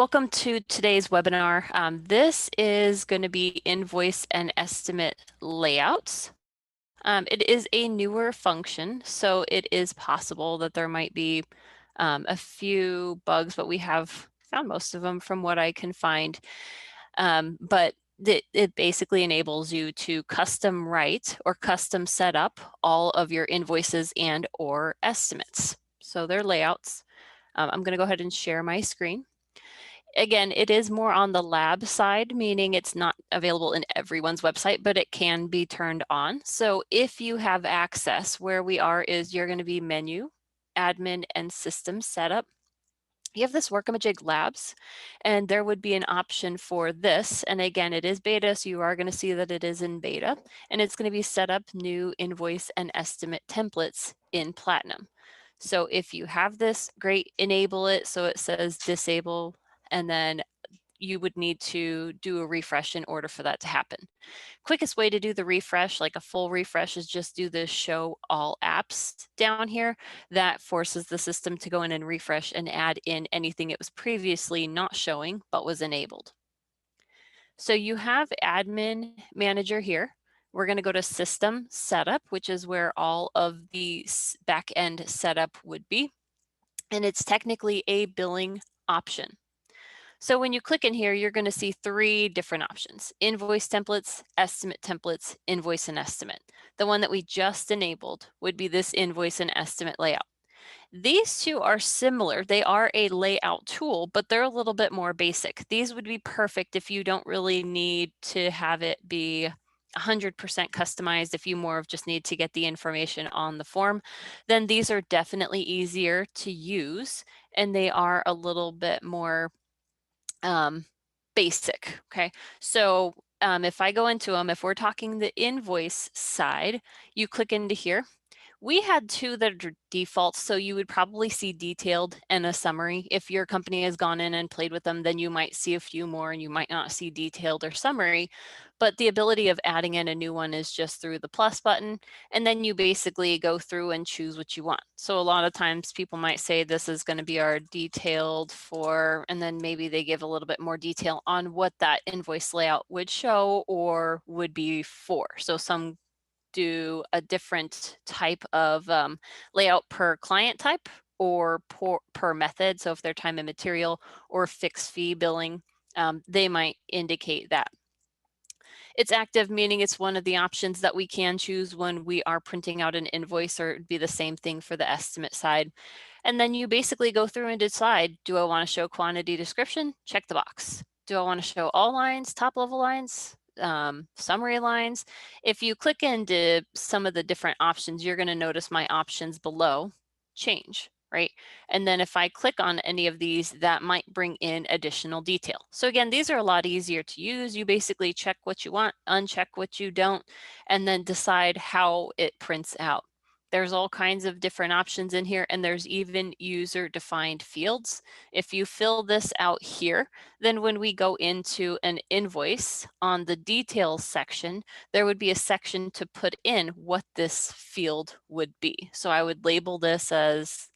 Welcome to today's webinar. This is going to be invoice and estimate layouts. It is a newer function, so it is possible that there might be a few bugs, but we have found most of them from what I can find. But it basically enables you to custom write or custom set up all of your invoices and or estimates. So they're layouts. I'm going to go ahead and share my screen. Again, it is more on the lab side, meaning it's not available in everyone's website, but it can be turned on. So if you have access, where we are is you're going to be menu, admin, and system setup. You have this Workamajig Labs, and there would be an option for this. And again, it is beta, so you are going to see that it is in beta, and it's going to be set up new invoice and estimate templates in Platinum. So if you have this, great, enable it so it says disable, and then you would need to do a refresh in order for that to happen. Quickest way to do the refresh, like a full refresh, is just do the show all apps down here. That forces the system to go in and refresh and add in anything it was previously not showing but was enabled. So you have admin manager here. We're going to go to system setup, which is where all of the back end setup would be. And it's technically a billing option. So when you click in here, you're going to see three different options: invoice templates, estimate templates, invoice and estimate. The one that we just enabled would be this invoice and estimate layout. These two are similar. They are a layout tool, but they're a little bit more basic. These would be perfect if you don't really need to have it be 100% customized. If you more of just need to get the information on the form, then these are definitely easier to use, and they are a little bit more basic. Okay, so if I go into them, if we're talking the invoice side, you click into here. We had two that are defaults, so you would probably see detailed and a summary. If your company has gone in and played with them, then you might see a few more and you might not see detailed or summary. But the ability of adding in a new one is just through the plus button, and then you basically go through and choose what you want. So a lot of times people might say this is going to be our detailed for, and then maybe they give a little bit more detail on what that invoice layout would show or would be for. So some do a different type of layout per client type or per method. So if they're time and material or fixed fee billing, they might indicate that. It's active, meaning it's one of the options that we can choose when we are printing out an invoice, or it'd be the same thing for the estimate side. And then you basically go through and decide, do I want to show quantity description? Check the box. Do I want to show all lines, top level lines, summary lines? If you click into some of the different options, you're going to notice my options below change, right? And then if I click on any of these, that might bring in additional detail. So again, these are a lot easier to use. You basically check what you want, uncheck what you don't, and then decide how it prints out. There's all kinds of different options in here, and there's even user-defined fields. If you fill this out here, then when we go into an invoice on the details section, there would be a section to put in what this field would be. So I would label this as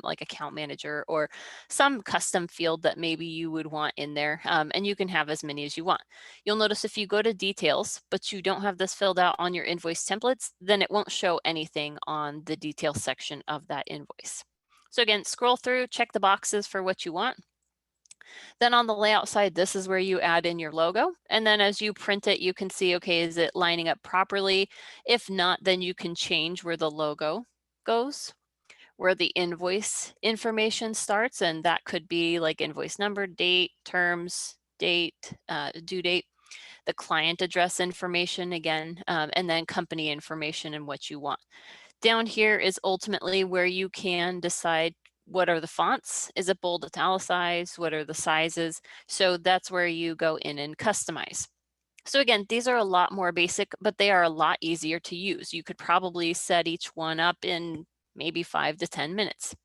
like account manager or some custom field that maybe you would want in there, and you can have as many as you want. You'll notice if you go to details, but you don't have this filled out on your invoice templates, then it won't show anything on the details section of that invoice. So again, scroll through, check the boxes for what you want. Then on the layout side, this is where you add in your logo. And then as you print it, you can see, okay, is it lining up properly? If not, then you can change where the logo goes, where the invoice information starts, and that could be like invoice number, date, terms, date, due date, the client address information again, and then company information and what you want. Down here is ultimately where you can decide what are the fonts, is it bold, italicized, what are the sizes? So that's where you go in and customize. So again, these are a lot more basic, but they are a lot easier to use. You could probably set each one up in maybe 5 to 10 minutes.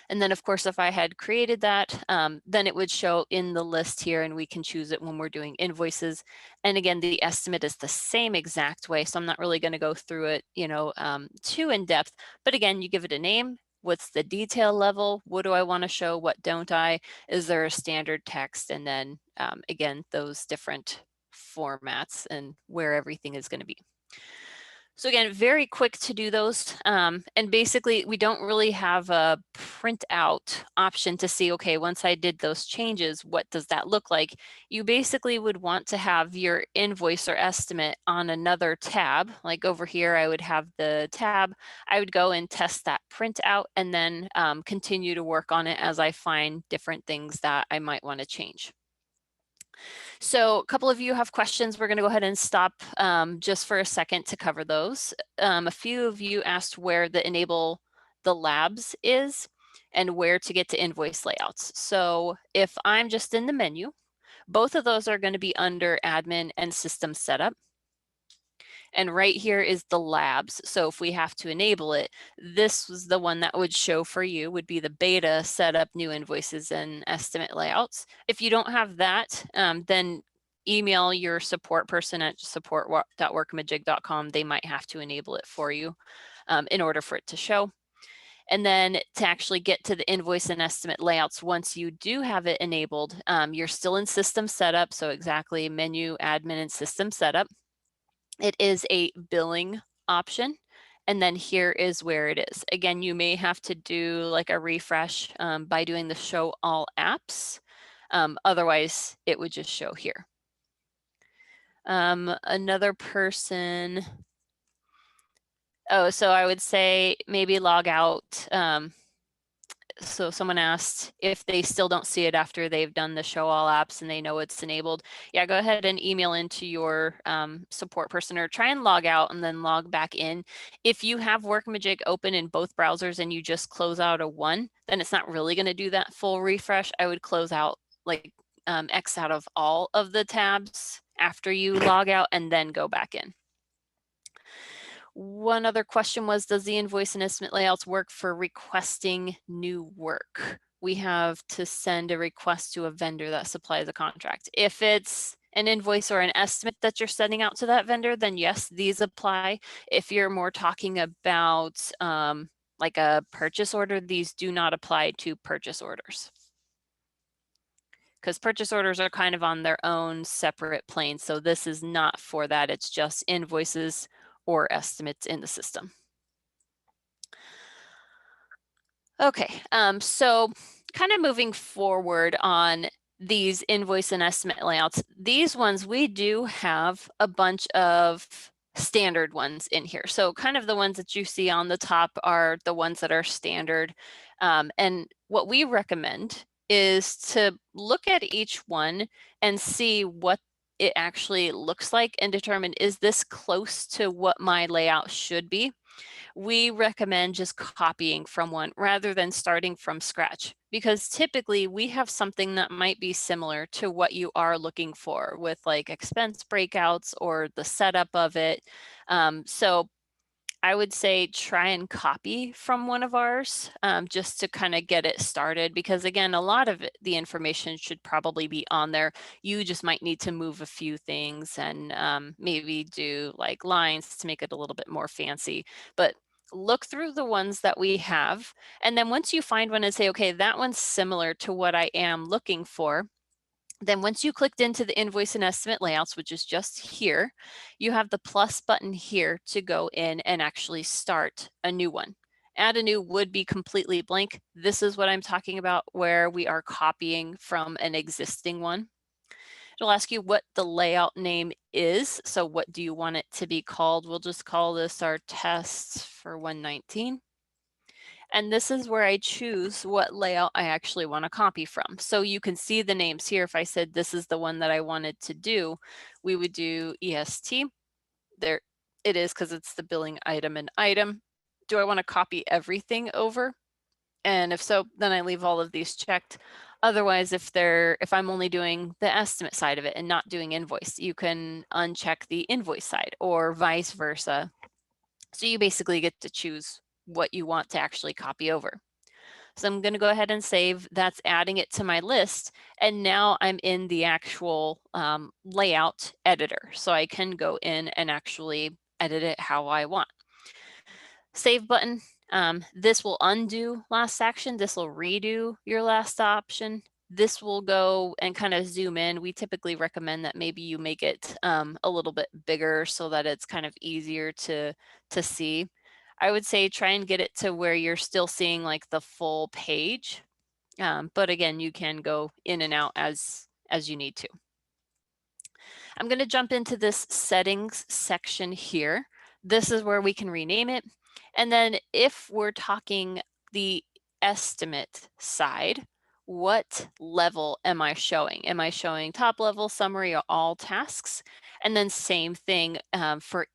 And then of course, if I had created that, then it would show in the list here, and we can choose it when we're doing invoices. And again, the estimate is the same exact way. So I'm not really going to go through it, too in depth, but again, you give it a name, what's the detail level, what do I want to show, what don't I, is there a standard text, and then again, those different formats and where everything is going to be. So again, very quick to do those. And basically, we don't really have a print out option to see, okay, once I did those changes, what does that look like? You basically would want to have your invoice or estimate on another tab. Like over here, I would have the tab. I would go and test that print out and then continue to work on it as I find different things that I might want to change. So a couple of you have questions. We're going to go ahead and stop just for a second to cover those. A few of you asked where the enable the labs is and where to get to invoice layouts. So if I'm just in the menu, both of those are going to be under admin and system setup. And right here is the labs. So if we have to enable it, this was the one that would show for you, would be the beta setup new invoices and estimate layouts. If you don't have that, then email your support person at support.workamajig.com. They might have to enable it for you in order for it to show. And then to actually get to the invoice and estimate layouts, once you do have it enabled, you're still in system setup. So exactly menu, admin, and system setup. It is a billing option. And then here is where it is. Again, you may have to do like a refresh by doing the show all apps. Otherwise, it would just show here. Another person. Oh, so I would say maybe log out. So someone asked if they still don't see it after they've done the show all apps and they know it's enabled. Yeah, go ahead and email into your support person or try and log out and then log back in. If you have Workamajig open in both browsers and you just close out a one, then it's not really going to do that full refresh. I would close out like X out of all of the tabs after you log out and then go back in. One other question was, does the invoice and estimate layouts work for requesting new work? We have to send a request to a vendor that supplies a contract. If it's an invoice or an estimate that you're sending out to that vendor, then yes, these apply. If you're more talking about like a purchase order, these do not apply to purchase orders, because purchase orders are kind of on their own separate plane. So this is not for that. It's just invoices or estimates in the system. Okay, so kind of moving forward on these invoice and estimate layouts, these ones, we do have a bunch of standard ones in here. So kind of the ones that you see on the top are the ones that are standard. And what we recommend is to look at each one and see what it actually looks like and determine, is this close to what my layout should be? We recommend just copying from one rather than starting from scratch, because typically we have something that might be similar to what you are looking for with like expense breakouts or the setup of it. So I would say try and copy from one of ours just to kind of get it started, because again, a lot of the information should probably be on there. You just might need to move a few things and maybe do like lines to make it a little bit more fancy. But look through the ones that we have. And then once you find one and say, okay, that one's similar to what I am looking for, then once you clicked into the invoice and estimate layouts, which is just here, you have the plus button here to go in and actually start a new one. Add a new would be completely blank. This is what I'm talking about, where we are copying from an existing one. It'll ask you what the layout name is. So what do you want it to be called? We'll just call this our test for 119. And this is where I choose what layout I actually want to copy from. So you can see the names here. If I said this is the one that I wanted to do, we would do EST. There it is, because it's the billing item and item. Do I want to copy everything over? And if so, then I leave all of these checked. Otherwise, if I'm only doing the estimate side of it and not doing invoice, you can uncheck the invoice side or vice versa. So you basically get to choose what you want to actually copy over. So I'm going to go ahead and save. That's adding it to my list. And now I'm in the actual layout editor. So I can go in and actually edit it how I want. Save button. This will undo last action. This will redo your last option. This will go and kind of zoom in. We typically recommend that maybe you make it a little bit bigger so that it's kind of easier to see. I would say try and get it to where you're still seeing like the full page. But again, you can go in and out as you need to. I'm going to jump into this settings section here. This is where we can rename it. And then if we're talking the estimate side, what level am I showing? Am I showing top level, summary, or all tasks? And then same thing for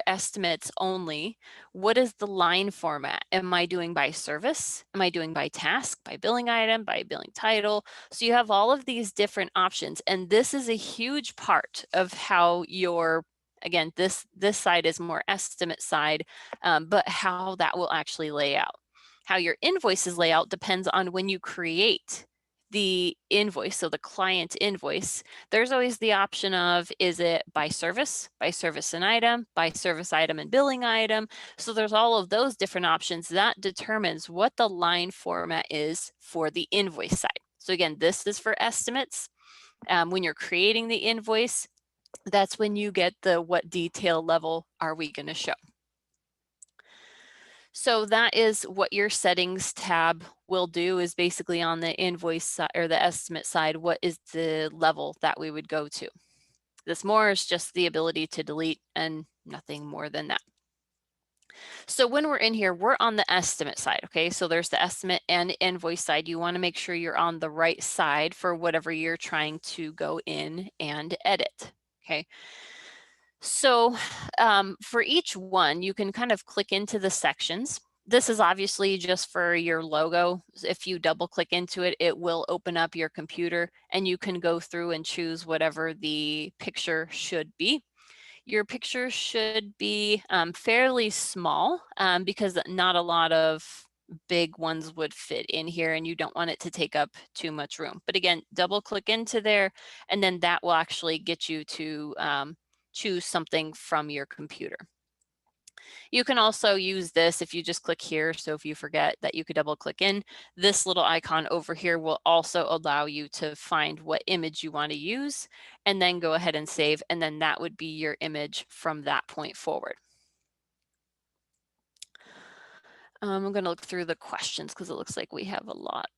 estimates only. What is the line format? Am I doing by service? Am I doing by task, by billing item, by billing title? So you have all of these different options, and this is a huge part of how your, again, this side is more estimate side, but how that will actually lay out. How your invoices lay out depends on when you create the invoice, so the client invoice. There's always the option of, is it by service and item, by service item and billing item? So there's all of those different options that determines what the line format is for the invoice side. So again, this is for estimates. When you're creating the invoice, that's when you get the what detail level are we going to show. So that is what your settings tab will do, is basically on the invoice side or the estimate side, what is the level that we would go to. This more is just the ability to delete and nothing more than that. So when we're in here, we're on the estimate side, okay? So there's the estimate and invoice side. You want to make sure you're on the right side for whatever you're trying to go in and edit, okay? So for each one, you can kind of click into the sections. This is obviously just for your logo. If you double click into it, it will open up your computer and you can go through and choose whatever the picture should be. Your picture should be fairly small because not a lot of big ones would fit in here and you don't want it to take up too much room. But again, double click into there and then that will actually get you to choose something from your computer. You can also use this if you just click here. So if you forget that you could double click in, this little icon over here will also allow you to find what image you want to use and then go ahead and save. And then that would be your image from that point forward. I'm going to look through the questions because it looks like we have a lot.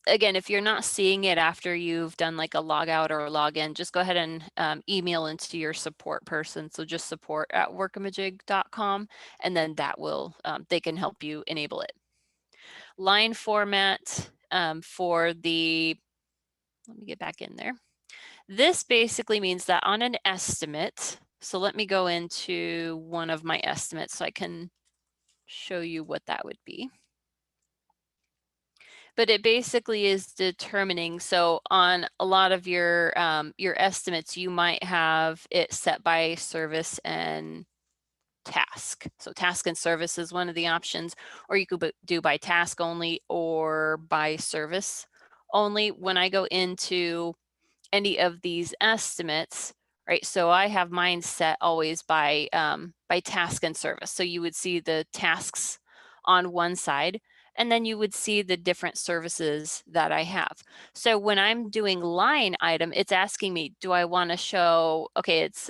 Again, if you're not seeing it after you've done like a log out or a login, just go ahead and email into your support person. So just support@workamajig.com, and then that will, they can help you enable it. Line format for the, let me get back in there. This basically means that on an estimate, so let me go into one of my estimates so I can show you what that would be. But it basically is determining, so on a lot of your estimates, you might have it set by service and task. So task and service is one of the options, or you could do by task only or by service only. When I go into any of these estimates, right? So I have mine set always by task and service. So you would see the tasks on one side, and then you would see the different services that I have. So when I'm doing line item, it's asking me, do I want to show, okay, it's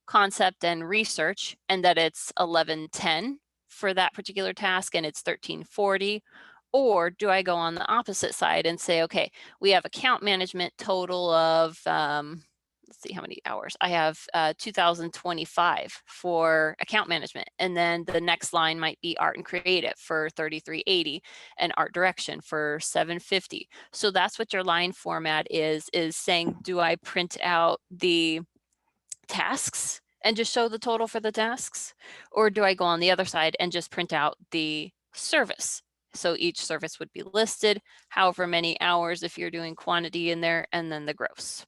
concept and research, and that it's 1110 for that particular task, and it's 1340. Or do I go on the opposite side and say, okay, we have account management total of, let's see how many hours. I have 2025 for account management. And then the next line might be art and creative for 3380 and art direction for 750. So that's what your line format is saying, do I print out the tasks and just show the total for the tasks? Or do I go on the other side and just print out the service? So each service would be listed, however many hours if you're doing quantity in there, and then the gross.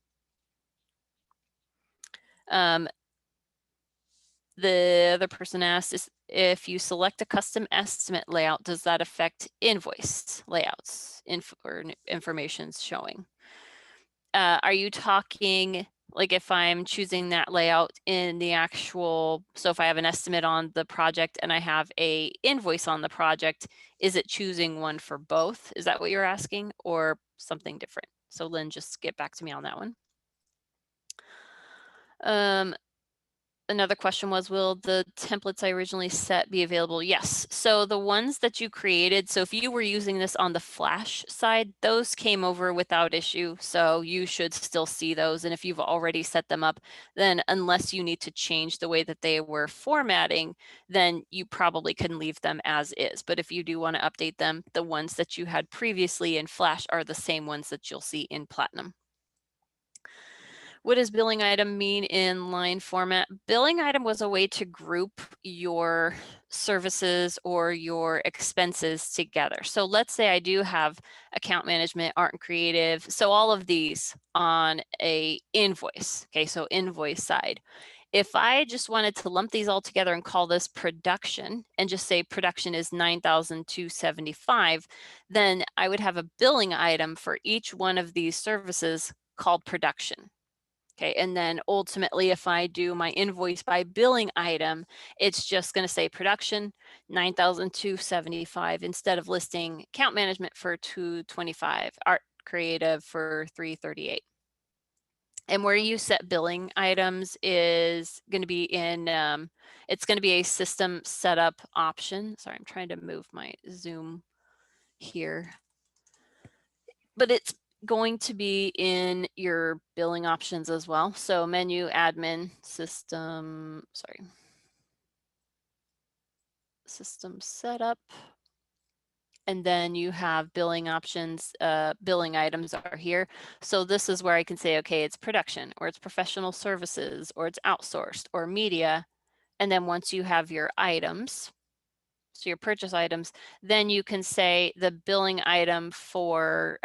The other person asked is, if you select a custom estimate layout, does that affect invoice layouts or information's showing? Are you talking Like if I'm choosing that layout in the actual, so if I have an estimate on the project and I have a invoice on the project, is it choosing one for both? Is that what you're asking, or something different? So Lynn, just get back to me on that one. Another question was, will the templates I originally set be available? Yes. So the ones that you created, so if you were using this on the Flash side, those came over without issue. So you should still see those. And if you've already set them up, then unless you need to change the way that they were formatting, then you probably can leave them as is. But if you do want to update them, the ones that you had previously in Flash are the same ones that you'll see in Platinum. What does billing item mean in line format? Billing item was a way to group your services or your expenses together. So let's say I do have account management, art and creative. So all of these on a invoice. Okay, so invoice side. If I just wanted to lump these all together and call this production and just say production is 9,275, then I would have a billing item for each one of these services called production. Okay, and then ultimately, if I do my invoice by billing item, it's just going to say production 9,275 instead of listing account management for 225, art creative for 338. And where you set billing items is going to be in, it's going to be a system setup option. Sorry, I'm trying to move my Zoom here. But it's going to be in your billing options as well. So menu, admin, system, sorry, system setup. And then you have billing options, billing items are here. So this is where I can say, okay, it's production, or it's professional services, or it's outsourced, or media. And then once you have your items, so your purchase items, then you can say the billing item for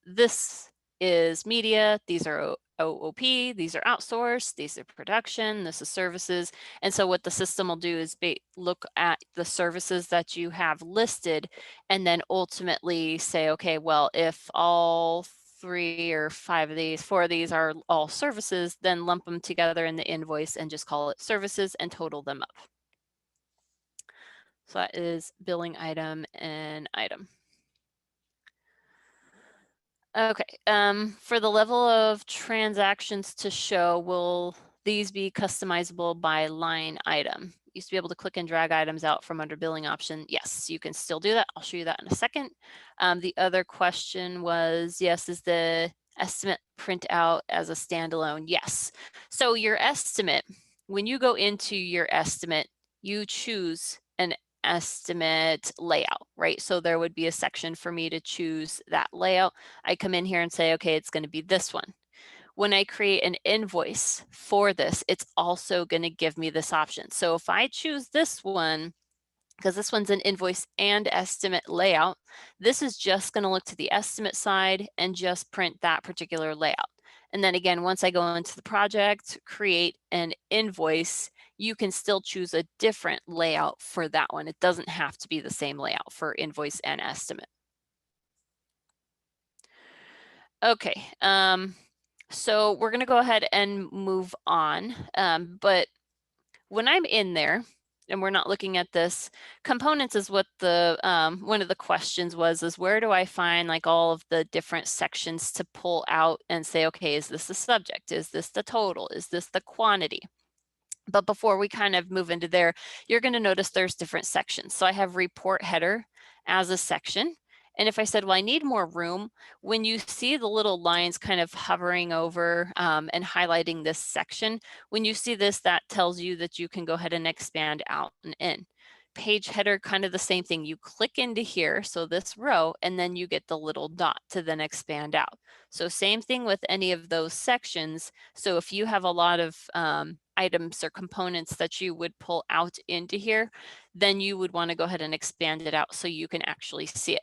this is media, these are OOP, these are outsourced, these are production, this is services. And so what the system will do is look at the services that you have listed and then ultimately say, okay, well, if all 3 or 5 of these, 4 of these are all services, then lump them together in the invoice and just call it services and total them up. So that is billing item and item. Okay, for the level of transactions to show, will these be customizable by line item? Used to be able to click and drag items out from under billing option. Yes, you can still do that. I'll show you that in a second. The other question was, yes, is the estimate print out as a standalone? Yes. So your estimate, when you go into your estimate, you choose an estimate layout, right? So there would be a section for me to choose that layout. I come in here and say, okay, it's going to be this one. When I create an invoice for this, it's also going to give me this option. So if I choose this one, because this one's an invoice and estimate layout, this is just going to look to the estimate side and just print that particular layout. And then again, once I go into the project, create an invoice, you can still choose a different layout for that one. It doesn't have to be the same layout for invoice and estimate. Okay, so we're going to go ahead and move on. But when I'm in there, and we're not looking at this, components is what the one of the questions was, is where do I find like all of the different sections to pull out and say, okay, is this the subject? Is this the total? Is this the quantity? But before we kind of move into there, you're going to notice there's different sections. So I have report header as a section. And if I said, well, I need more room, when you see the little lines kind of hovering over and highlighting this section, when you see this, that tells you that you can go ahead and expand out and in. Page header, kind of the same thing. You click into here, so this row, and then you get the little dot to then expand out. So same thing with any of those sections. So if you have a lot of items or components that you would pull out into here, then you would want to go ahead and expand it out so you can actually see it.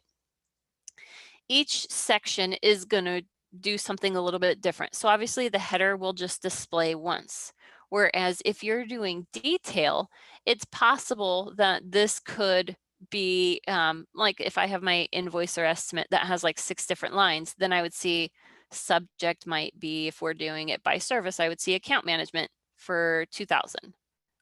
Each section is going to do something a little bit different. So obviously the header will just display once. Whereas if you're doing detail, it's possible that this could be like if I have my invoice or estimate that has like 6 different lines, then I would see Subject might be, if we're doing it by service, I would see account management for 2000,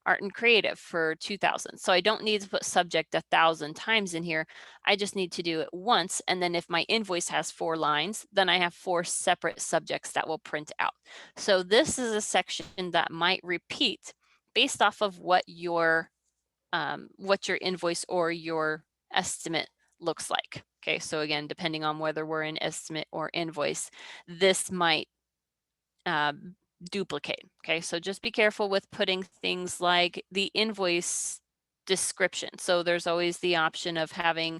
art and creative for 2000. So I don't need to put subject 1,000 times in here. I just need to do it once. And then if my invoice has 4 lines, then I have 4 separate subjects that will print out. So this is a section that might repeat based off of what your invoice or your estimate looks like. Okay, so again, depending on whether we're in estimate or invoice, this might duplicate. Okay, so just be careful with putting things like the invoice description. So there's always the option of having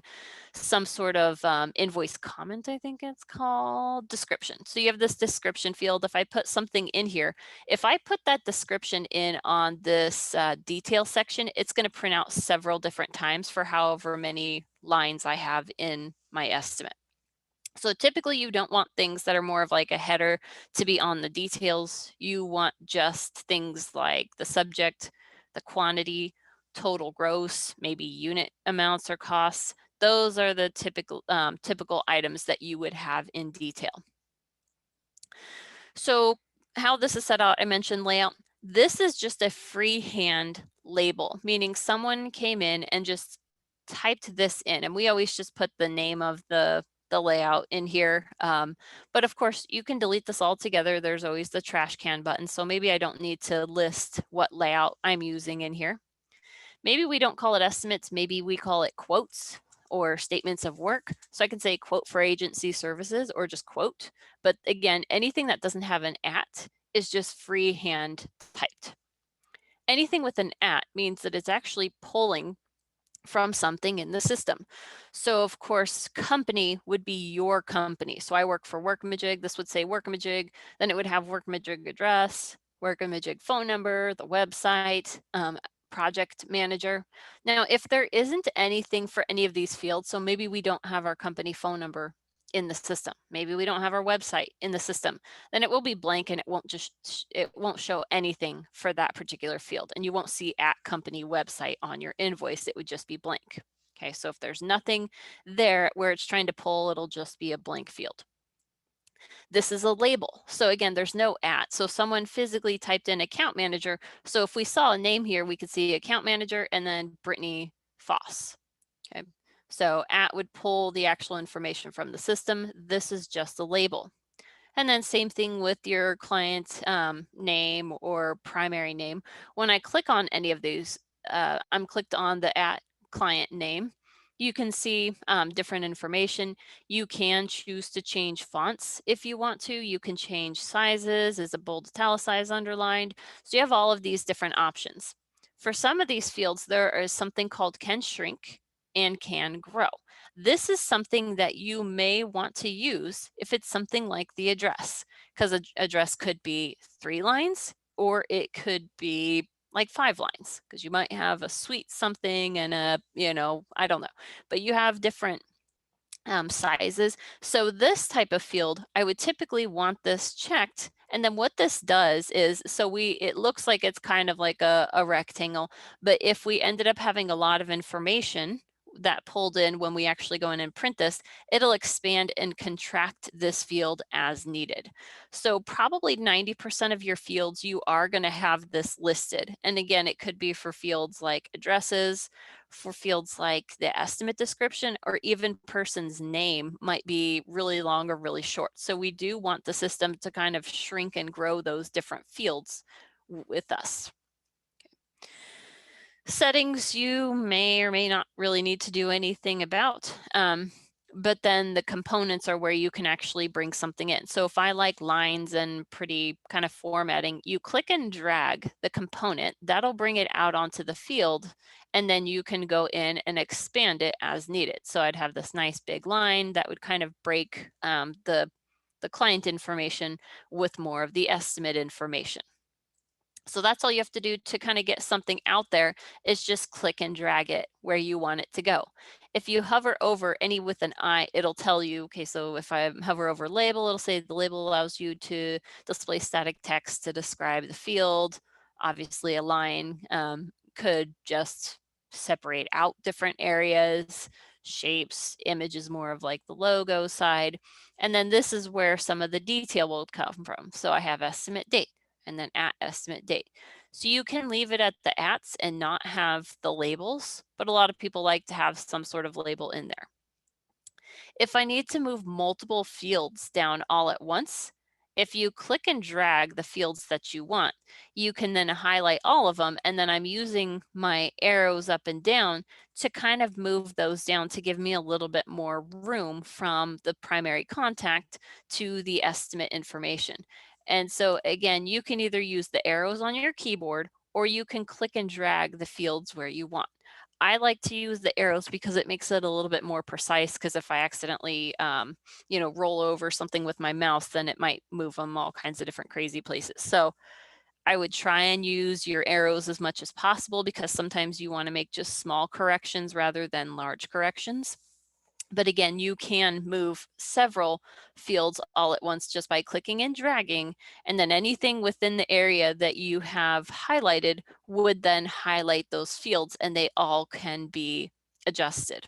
some sort of invoice comment, I think it's called, description. So you have this description field. If I put something in here, if I put that description in on this detail section, it's going to print out several different times for however many lines I have in my estimate. So typically you don't want things that are more of like a header to be on the details. You want just things like the subject, the quantity, total gross, maybe unit amounts or costs. Those are the typical items that you would have in detail. So how this is set out, I mentioned layout. This is just a freehand label, meaning someone came in and just typed this in, and we always just put the name of the layout in here. But of course, you can delete this altogether. There's always the trash can button. So maybe I don't need to list what layout I'm using in here. Maybe we don't call it estimates. Maybe we call it quotes or statements of work. So I can say quote for agency services or just quote. But again, anything that doesn't have an at is just freehand typed. Anything with an at means that it's actually pulling from something in the system. So of course, company would be your company. So I work for Workamajig. This would say Workamajig. Then it would have Workamajig address, Workamajig phone number, the website, project manager. Now, if there isn't anything for any of these fields, so maybe we don't have our company phone number in the system, maybe we don't have our website in the system, then it will be blank and it won't show anything for that particular field, and you won't see at company website on your invoice. It would just be blank. Okay, so if there's nothing there where it's trying to pull, it'll just be a blank field. This is a label. So again, there's no at. So someone physically typed in account manager. So if we saw a name here, we could see account manager and then Brittany Foss. Okay. So at would pull the actual information from the system. This is just a label. And then same thing with your client name or primary name. When I click on any of these, I'm clicked on the at client name. You can see different information. You can choose to change fonts if you want to. You can change sizes, is it bold, italicized, underlined? So you have all of these different options. For some of these fields, there is something called can shrink and can grow. This is something that you may want to use if it's something like the address, because an address could be 3 lines or it could be like 5 lines, because you might have a suite something and a, I don't know, but you have different sizes. So this type of field, I would typically want this checked. And then what this does is, it looks like it's kind of like a rectangle, but if we ended up having a lot of information that pulled in when we actually go in and print this, it'll expand and contract this field as needed. So probably 90% of your fields, you are going to have this listed. And again, it could be for fields like addresses, for fields like the estimate description, or even person's name might be really long or really short. So we do want the system to kind of shrink and grow those different fields with us. Settings you may or may not really need to do anything about. But then the components are where you can actually bring something in. So if I like lines and pretty kind of formatting, you click and drag the component, that'll bring it out onto the field, and then you can go in and expand it as needed. So I'd have this nice big line that would kind of break the client information with more of the estimate information. So that's all you have to do to kind of get something out there, is just click and drag it where you want it to go. If you hover over any with an I, it'll tell you, okay, so if I hover over label, it'll say the label allows you to display static text to describe the field. Obviously a line could just separate out different areas, shapes, image is more of like the logo side. And then this is where some of the detail will come from. So I have estimate date and then at estimate date. So you can leave it at the ats and not have the labels, but a lot of people like to have some sort of label in there. If I need to move multiple fields down all at once, if you click and drag the fields that you want, you can then highlight all of them, and then I'm using my arrows up and down to kind of move those down to give me a little bit more room from the primary contact to the estimate information. And so again, you can either use the arrows on your keyboard or you can click and drag the fields where you want. I like to use the arrows because it makes it a little bit more precise, because if I accidentally, roll over something with my mouse, then it might move them all kinds of different crazy places. So I would try and use your arrows as much as possible, because sometimes you want to make just small corrections rather than large corrections. But again, you can move several fields all at once just by clicking and dragging, and then anything within the area that you have highlighted would then highlight those fields, and they all can be adjusted.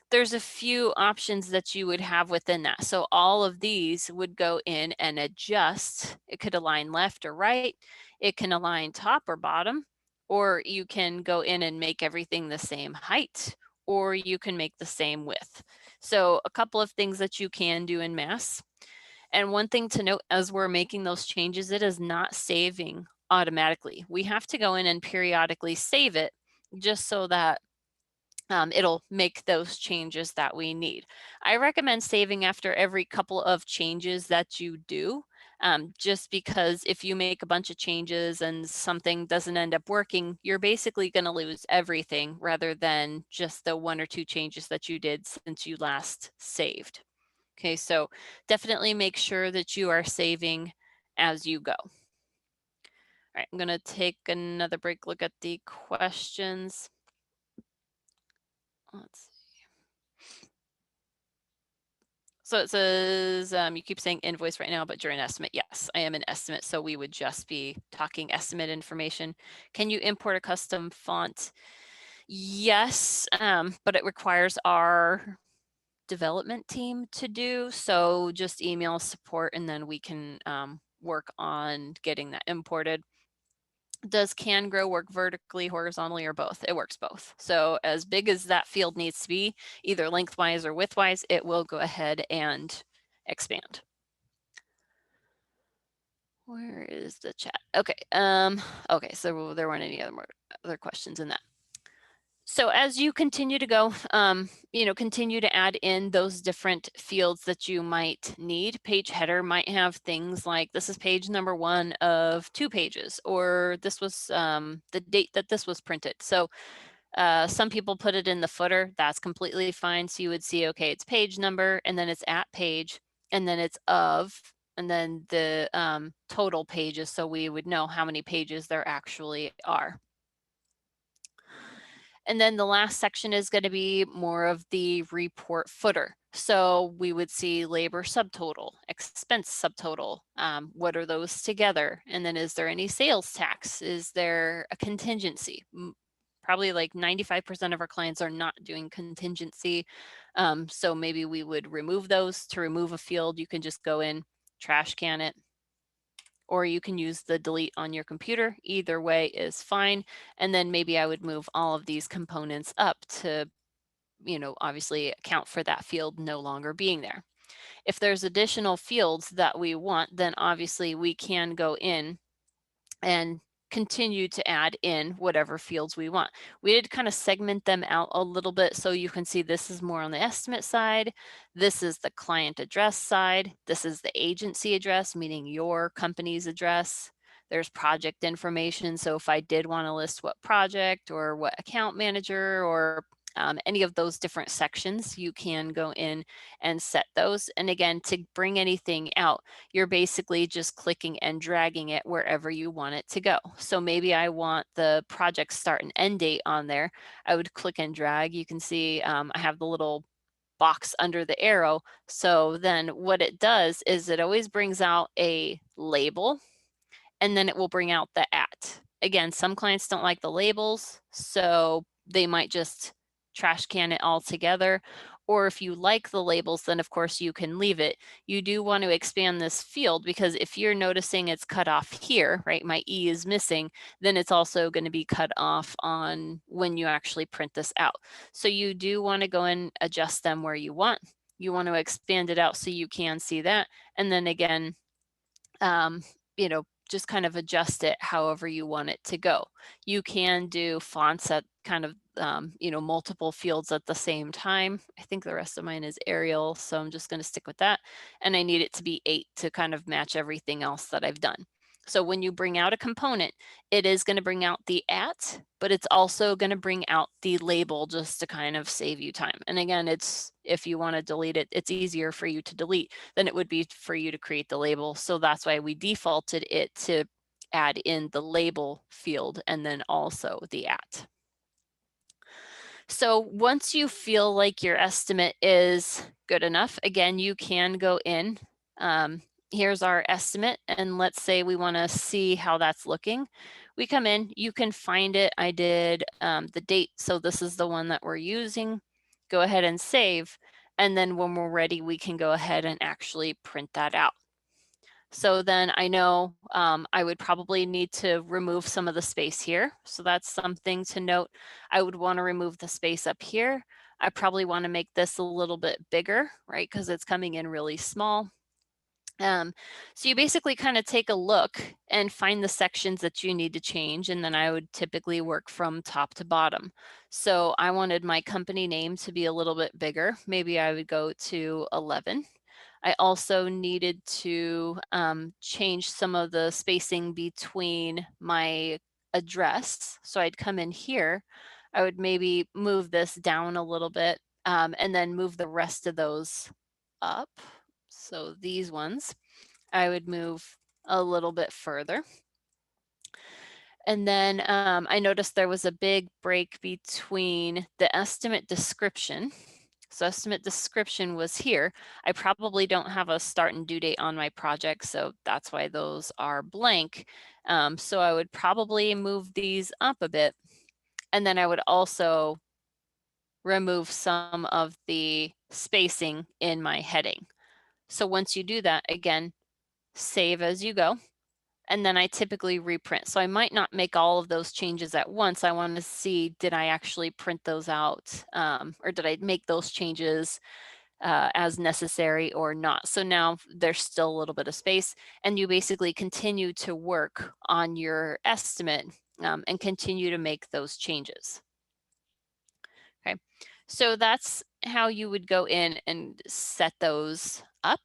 There's a few options that you would have within that. So all of these would go in and adjust. It could align left or right. It can align top or bottom, or you can go in and make everything the same height, or you can make the same width. So a couple of things that you can do in Mass. And one thing to note as we're making those changes, it is not saving automatically. We have to go in and periodically save it, just so that it'll make those changes that we need. I recommend saving after every couple of changes that you do, just because if you make a bunch of changes and something doesn't end up working, you're basically going to lose everything rather than just the 1 or 2 changes that you did since you last saved. Okay, so definitely make sure that you are saving as you go. All right, I'm going to take another break, look at the questions. Let's see. So it says, you keep saying invoice right now, but you're an estimate. Yes, I am an estimate. So we would just be talking estimate information. Can you import a custom font? Yes, but it requires our development team to do. So just email support and then we can work on getting that imported. Does can grow work vertically, horizontally, or both? It works both. So as big as that field needs to be, either lengthwise or widthwise, it will go ahead and expand. Where is the chat? Okay. Okay, so there weren't any other questions in that. So as you continue to go, continue to add in those different fields that you might need. Page header might have things like, this is page number 1 of 2 pages, or this was the date that this was printed. So some people put it in the footer. That's completely fine. So you would see, okay, it's page number, and then it's at page, and then it's of, and then the total pages. So we would know how many pages there actually are. And then the last section is going to be more of the report footer. So we would see labor subtotal, expense subtotal. What are those together? And then is there any sales tax? Is there a contingency? Probably like 95% of our clients are not doing contingency. So maybe we would remove those. To remove a field, you can just go in, trash can it, or you can use the delete on your computer. Either way is fine. And then maybe I would move all of these components up to, obviously account for that field no longer being there. If there's additional fields that we want, then obviously we can go in and continue to add in whatever fields we want. We did kind of segment them out a little bit, so you can see this is more on the estimate side. This is the client address side. This is the agency address, meaning your company's address. There's project information. So if I did want to list what project or what account manager or any of those different sections, you can go in and set those. And again, to bring anything out, you're basically just clicking and dragging it wherever you want it to go. So maybe I want the project start and end date on there. I would click and drag. You can see I have the little box under the arrow. So then what it does is it always brings out a label, and then it will bring out the at. Again, some clients don't like the labels, so they might just trash can it all together. Or if you like the labels, then of course you can leave it. You do want to expand this field because if you're noticing it's cut off here, right, my E is missing, then it's also going to be cut off on when you actually print this out. So you do want to go and adjust them where you want. You want to expand it out so you can see that. And then again, you know, just kind of adjust it however you want it to go. You can do fonts at kind of, you know, multiple fields at the same time. I think the rest of mine is Arial, so I'm just going to stick with that. And I need it to be 8 to kind of match everything else that I've done. So when you bring out a component, it is going to bring out the @ but it's also going to bring out the label just to kind of save you time. And again, it's, if you want to delete it, it's easier for you to delete than it would be for you to create the label. So that's why we defaulted it to add in the label field and then also the @ So once you feel like your estimate is good enough, again, you can go in. Here's our estimate, and let's say we want to see how that's looking. We come in, you can find it. I did the date, so this is the one that we're using. Go ahead and save, and then when we're ready, we can go ahead and actually print that out. So then I know I would probably need to remove some of the space here. So that's something to note. I would want to remove the space up here. I probably want to make this a little bit bigger, right? Because it's coming in really small. So you basically kind of take a look and find the sections that you need to change. And then I would typically work from top to bottom. So I wanted my company name to be a little bit bigger. Maybe I would go to 11. I also needed to change some of the spacing between my address. So I'd come in here, I would maybe move this down a little bit and then move the rest of those up. So these ones, I would move a little bit further. And then I noticed there was a big break between the estimate description. So estimate description was here. I probably don't have a start and due date on my project, so that's why those are blank. So I would probably move these up a bit. And then I would also remove some of the spacing in my heading. So once you do that, again, save as you go. And then I typically reprint. So I might not make all of those changes at once. I want to see, did I actually print those out or did I make those changes as necessary or not? So now there's still a little bit of space and you basically continue to work on your estimate and continue to make those changes. Okay, so that's how you would go in and set those up.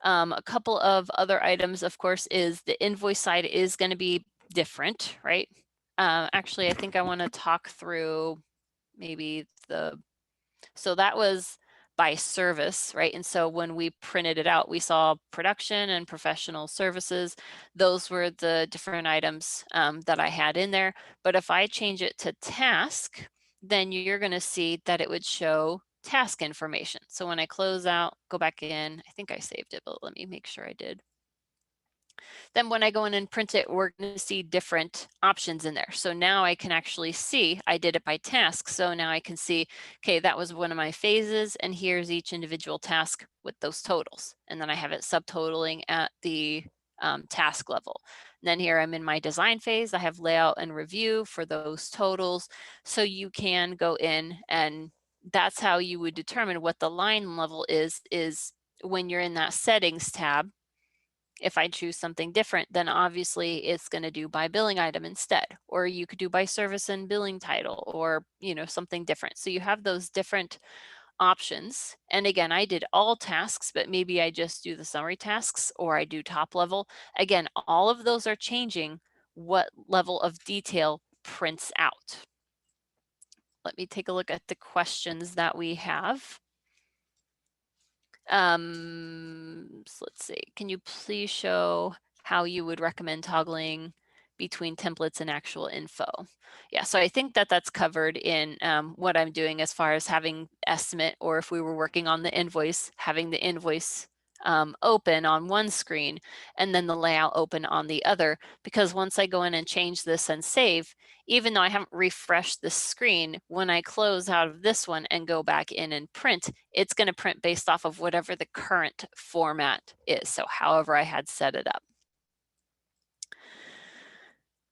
A couple of other items, of course, is the invoice side is going to be different, right? Actually, I think I want to talk through maybe so that was by service, right? And so when we printed it out, we saw production and professional services. Those were the different items that I had in there. But if I change it to task, then you're going to see that it would show task information. So when I close out, go back in, I think I saved it, but let me make sure I did. Then when I go in and print it, we're going to see different options in there. So now I can actually see, I did it by task. So now I can see, okay, that was one of my phases and here's each individual task with those totals. And then I have it subtotaling at the task level. And then here I'm in my design phase. I have layout and review for those totals. So you can go in and that's how you would determine what the line level is when you're in that settings tab. If I choose something different, then obviously it's going to do by billing item instead, or you could do by service and billing title, or something different. So you have those different options. And again, I did all tasks, but maybe I just do the summary tasks or I do top level. Again, all of those are changing what level of detail prints out. Let me take a look at the questions that we have. So let's see, can you please show how you would recommend toggling between templates and actual info? Yeah, so I think that that's covered in what I'm doing as far as having estimate, or if we were working on the invoice, having the invoice open on one screen and then the layout open on the other, because once I go in and change this and save, even though I haven't refreshed the screen, when I close out of this one and go back in and print, it's going to print based off of whatever the current format is. So however I had set it up.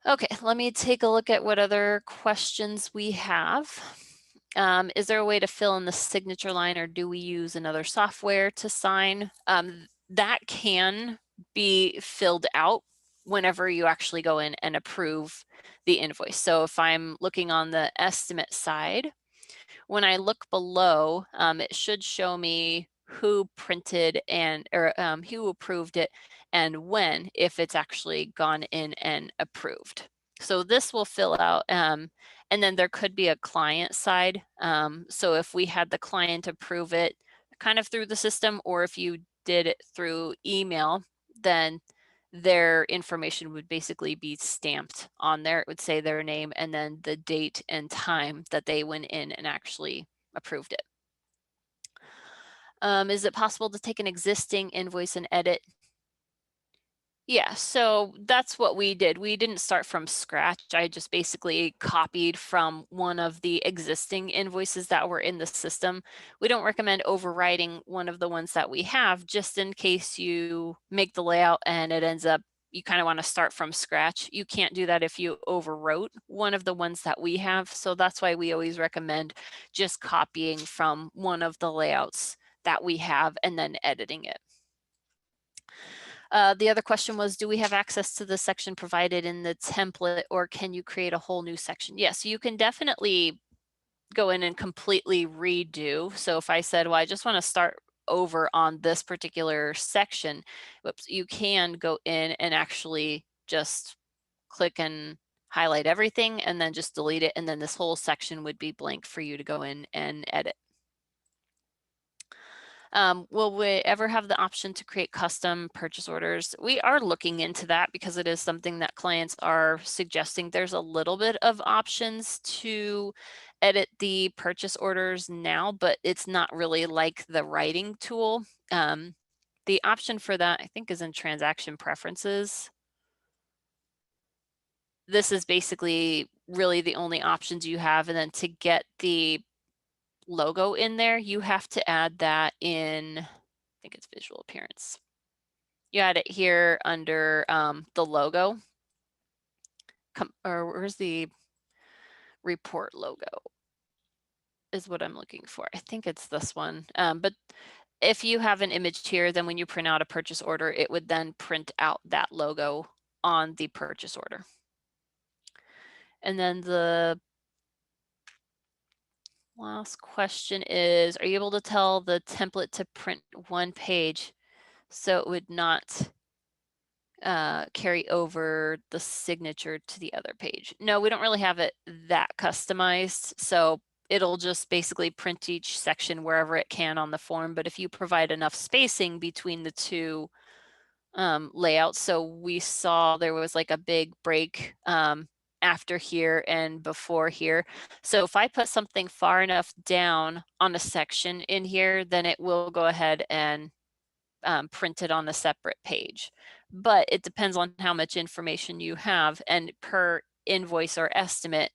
Okay, let me take a look at what other questions we have. Is there a way to fill in the signature line, or do we use another software to sign? That can be filled out whenever you actually go in and approve the invoice. So if I'm looking on the estimate side, when I look below, it should show me who printed and or who approved it and when, if it's actually gone in and approved. So this will fill out, and then there could be a client side. So if we had the client approve it kind of through the system, or if you did it through email, then their information would basically be stamped on there. It would say their name and then the date and time that they went in and actually approved it. Is it possible to take an existing invoice and edit? Yeah, so that's what we did. We didn't start from scratch. I just basically copied from one of the existing invoices that were in the system. We don't recommend overwriting one of the ones that we have, just in case you make the layout and it ends up you kind of want to start from scratch. You can't do that if you overwrote one of the ones that we have. So that's why we always recommend just copying from one of the layouts that we have and then editing it. The other question was, do we have access to the section provided in the template, or can you create a whole new section? Yes, you can definitely go in and completely redo. So if I said, well, I just want to start over on this particular section, whoops, you can go in and actually just click and highlight everything and then just delete it. And then this whole section would be blank for you to go in and edit. Will we ever have the option to create custom purchase orders? We are looking into that because it is something that clients are suggesting. There's a little bit of options to edit the purchase orders now, but it's not really like the writing tool. The option for that, I think, is in transaction preferences. This is basically really the only options you have. And then to get the logo in there, you have to add that in, I think it's visual appearance. You add it here under the logo. Or where's the report logo is what I'm looking for. I think it's this one. But if you have an image here, then when you print out a purchase order, it would then print out that logo on the purchase order. And then the last question is, are you able to tell the template to print one page so it would not carry over the signature to the other page? No, we don't really have it that customized. So it'll just basically print each section wherever it can on the form. But if you provide enough spacing between the two layouts, so we saw there was like a big break after here and before here. So if I put something far enough down on a section in here, then it will go ahead and print it on a separate page. But it depends on how much information you have, and per invoice or estimate,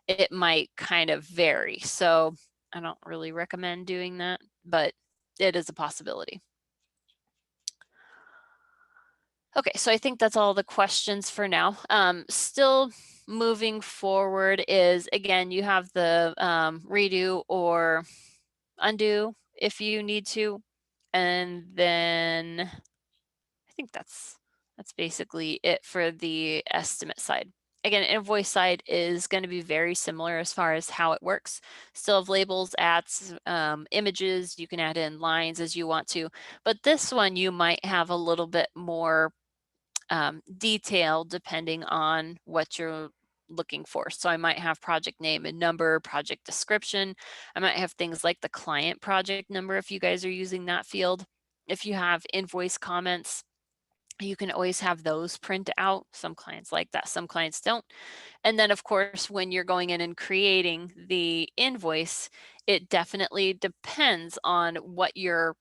it might kind of vary. So I don't really recommend doing that, but it is a possibility. Okay, so I think that's all the questions for now. Still moving forward is, again, you have the redo or undo if you need to. And then I think that's basically it for the estimate side. Again, invoice side is going to be very similar as far as how it works. Still have labels, ads, images. You can add in lines as you want to, but this one you might have a little bit more detail depending on what you're looking for. So I might have project name and number, project description. I might have things like the client project number if you guys are using that field. If you have invoice comments, you can always have those print out. Some clients like that, some clients don't. And then of course, when you're going in and creating the invoice, it definitely depends on what your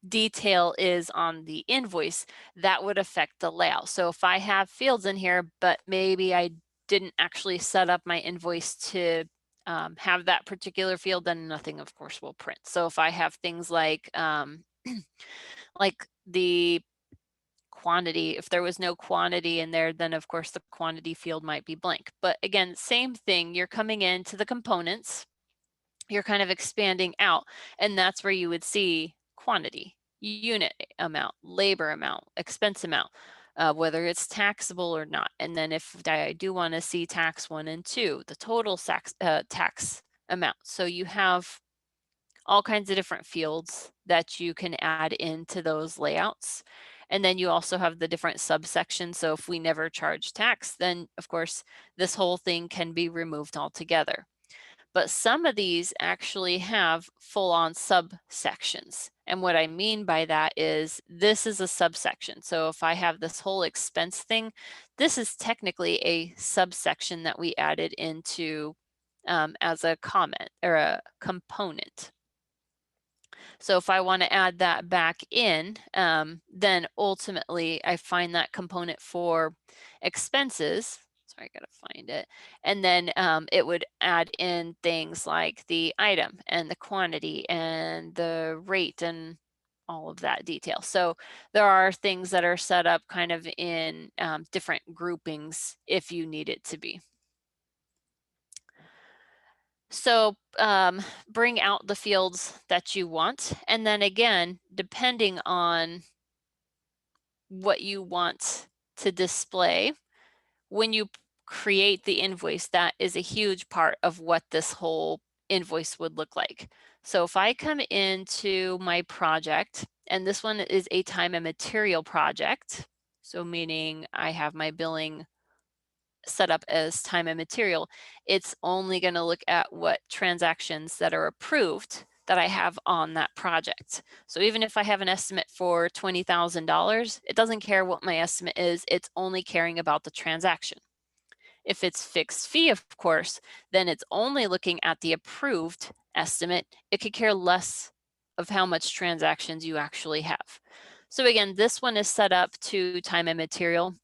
detail is on the invoice, that would affect the layout. So if I have fields in here, but maybe I didn't actually set up my invoice to have that particular field, then nothing, of course, will print. So if I have things like the quantity, if there was no quantity in there, then of course the quantity field might be blank. But again, same thing, you're coming into the components, you're kind of expanding out, and that's where you would see quantity, unit amount, labor amount, expense amount, whether it's taxable or not. And then if I do want to see tax 1 and 2, the total tax amount. So you have all kinds of different fields that you can add into those layouts. And then you also have the different subsections. So if we never charge tax, then of course this whole thing can be removed altogether. But some of these actually have full-on subsections. And what I mean by that is this is a subsection. So if I have this whole expense thing, this is technically a subsection that we added into as a comment or a component. So if I want to add that back in, then ultimately I find that component for expenses. Sorry, I gotta find it. And then it would add in things like the item and the quantity and the rate and all of that detail. So there are things that are set up kind of in different groupings if you need it to be. So bring out the fields that you want. And then again, depending on what you want to display, when you create the invoice, that is a huge part of what this whole invoice would look like. So if I come into my project, and this one is a time and material project, so meaning I have my billing set up as time and material, it's only going to look at what transactions that are approved that I have on that project. So even if I have an estimate for $20,000, it doesn't care what my estimate is, it's only caring about the transaction. If it's fixed fee, of course, then it's only looking at the approved estimate. It could care less of how much transactions you actually have. So again, this one is set up to time and material.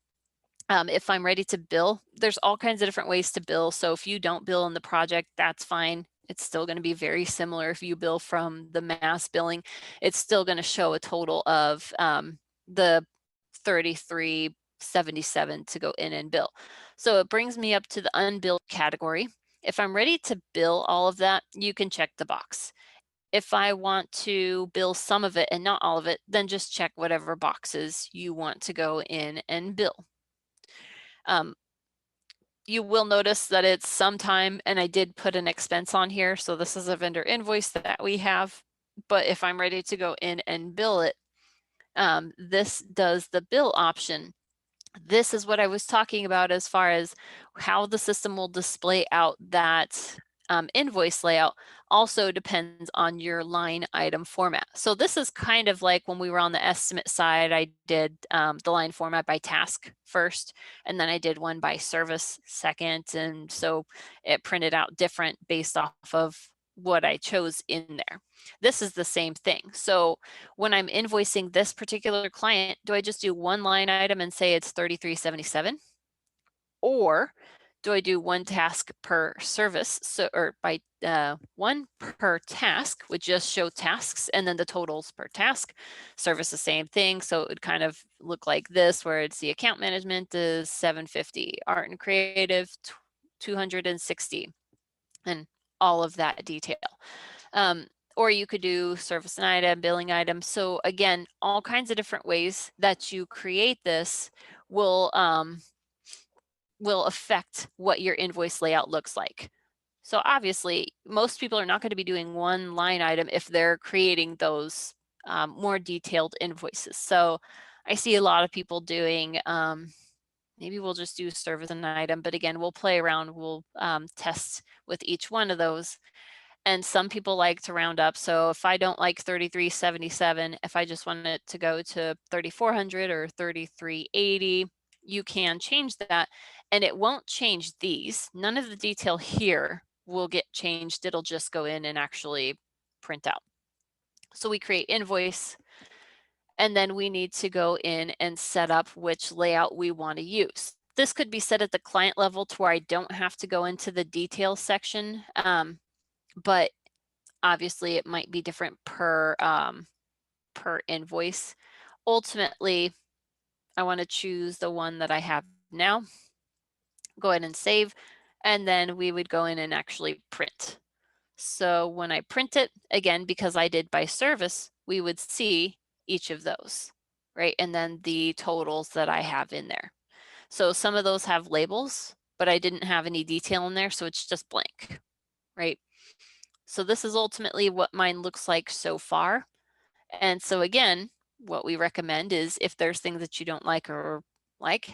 If I'm ready to bill, there's all kinds of different ways to bill. So if you don't bill in the project, that's fine. It's still going to be very similar. If you bill from the mass billing, it's still going to show a total of the 3377 to go in and bill. So it brings me up to the unbilled category. If I'm ready to bill all of that, you can check the box. If I want to bill some of it and not all of it, then just check whatever boxes you want to go in and bill. You will notice that it's sometime, and I did put an expense on here. So this is a vendor invoice that we have. But if I'm ready to go in and bill it, this does the bill option. This is what I was talking about as far as how the system will display out that invoice layout also depends on your line item format. So this is kind of like when we were on the estimate side, I did the line format by task first, and then I did one by service second. And so it printed out different based off of what I chose in there. This is the same thing. So when I'm invoicing this particular client, do I just do one line item and say it's 3377? Or do I do one task per service? So, or by one per task would just show tasks and then the totals per task. Service, the same thing. So it would kind of look like this, where it's the account management is 750, art and creative 260, and all of that detail. Or you could do service and item, billing item. So again, all kinds of different ways that you create this will affect what your invoice layout looks like. So obviously, most people are not going to be doing one line item if they're creating those more detailed invoices. So I see a lot of people doing, maybe we'll just do service and item, but again, we'll play around, we'll test with each one of those. And some people like to round up. So if I don't like 3377, if I just want it to go to 3400 or 3380, you can change that, and it won't change these. None of the detail here will get changed. It'll just go in and actually print out. So we create invoice, and then we need to go in and set up which layout we want to use. This could be set at the client level to where I don't have to go into the details section, but obviously it might be different per invoice. Ultimately, I want to choose the one that I have now, go ahead and save, and then we would go in and actually print. So when I print it, again, because I did by service, we would see each of those, right? And then the totals that I have in there. So some of those have labels, but I didn't have any detail in there, so it's just blank, right? So this is ultimately what mine looks like so far. And so again, what we recommend is if there's things that you don't like or